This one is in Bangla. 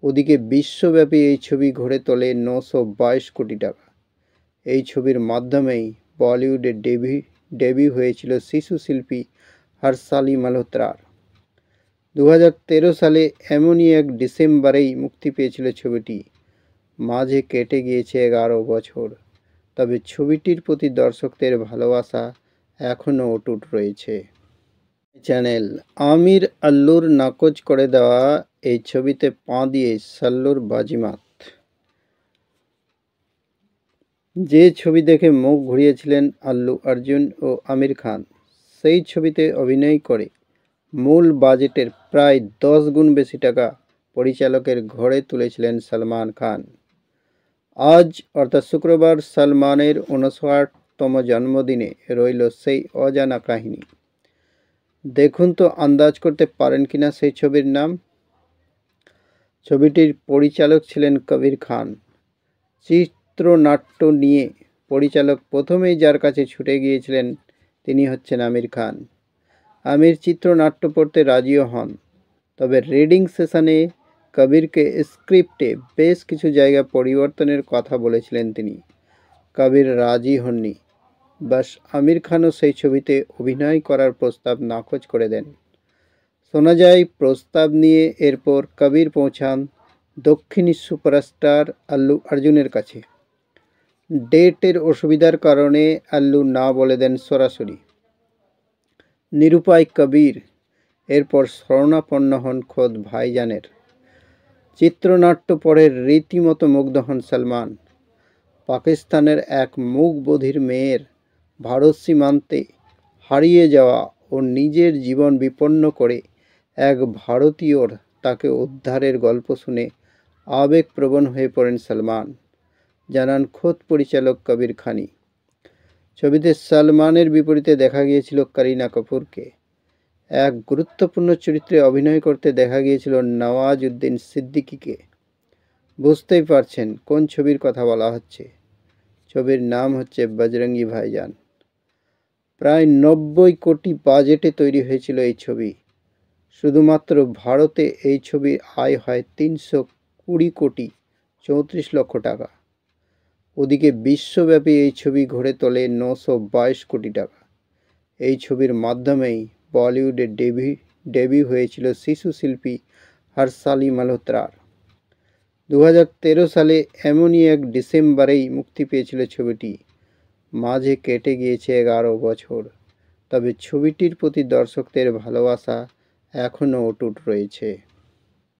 ওদিকে বিশ্বব্যাপী এই ছবি গড়ে তোলে 922 কোটি টাকা। এই ছবির মাধ্যমেই বলিউডে ডেবিউ হয়েছিল শিশু শিল্পী হর্ষালি মালহোত্রার। 2013 সালে এমনই এক ডিসেম্বরেই মুক্তি পেয়েছিল ছবিটি। মাঝে কেটে গিয়েছে 11 বছর, তবে ছবিটির প্রতি দর্শকদের ভালোবাসা এখনও অটুট রয়েছে। চ্যানেল আমির আল্লুর নাকচ করে দেওয়া এই ছবিতে পা দিয়ে সাল্লুর বাজিমাত। যে ছবি দেখে মুখ ঘুরিয়েছিলেন আল্লু অর্জুন ও আমির খান, সেই ছবিতে অভিনয় করে মূল বাজেটের প্রায় 10 গুণ বেশি টাকা পরিচালকের ঘরে তুলেছিলেন সলমান খান। আজ অর্থাৎ শুক্রবার সলমানের 59তম জন্মদিনে রইল সেই অজানা কাহিনী। দেখুন তো আন্দাজ করতে পারেন কিনা সেই ছবির নাম। ছবিটির পরিচালক ছিলেন কবির খান। চিত্রনাট্য নিয়ে পরিচালক প্রথমেই যার কাছে ছুটে গিয়েছিলেন তিনি হচ্ছেন আমির খান। আমির চিত্রনাট্য পড়তে রাজিও হন, তবে রিডিং সেশনে কবিরকে স্ক্রিপ্টে বেশ কিছু জায়গা পরিবর্তনের কথা বলেছিলেন তিনি। কবির রাজি হননি। বাস আমির খানও সেই ছবিতে অভিনয় করার প্রস্তাব নাকচ করে দেন। শোনা যায় প্রস্তাব নিয়ে এরপর কবির পৌঁছান দক্ষিণী সুপারস্টার আল্লু অর্জুনের কাছে। ডেটের অসুবিধার কারণে আল্লু না বলে দেন সরাসরি। নিরুপায় কবির এরপর শরণাপন্ন হন খোদ ভাইজানের। চিত্রনাট্য পড়ে রীতিমতো মুগ্ধ হন সলমান। পাকিস্তানের এক মূক বধির মেয়ের ভারত সীমান্তে হারিয়ে যাওয়া ও নিজের জীবন বিপন্ন করে এক ভারতীয়র তাকে উদ্ধারের গল্প শুনে আবেগপ্রবণ হয়ে পড়েন সলমান, জানান খোদ পরিচালক কবির খানি। ছবিতে সলমানের বিপরীতে দেখা গিয়েছিল করিনা কাপুরকে। এক গুরুত্বপূর্ণ চরিত্রে অভিনয় করতে দেখা গিয়েছিল নওয়াজউদ্দিন সিদ্দিকীকে। বুঝতেই পারছেন কোন ছবির কথা বলা হচ্ছে। ছবির নাম হচ্ছে বজরঙ্গি ভাইজান। প্রায় 90 কোটি বাজেটে তৈরি হয়েছিল এই ছবি। শুধুমাত্র ভারতে এই ছবির আয় হয় 320 কোটি 34 লক্ষ টাকা। ওদিকে বিশ্বব্যাপী এই ছবি গড়ে তোলে 922 কোটি টাকা। এই ছবির মাধ্যমেই বলিউডে ডেবিউ হয়েছিল শিশু শিল্পী হর্ষালি মালহোত্রার। 2013 সালে এমনই এক ডিসেম্বরেই মুক্তি পেয়েছিল ছবিটি। মাঝে কেটে গিয়েছে 11 বছর, তবে ছবিটির প্রতি দর্শকদের ভালোবাসা এখনও অটুট রয়েছে।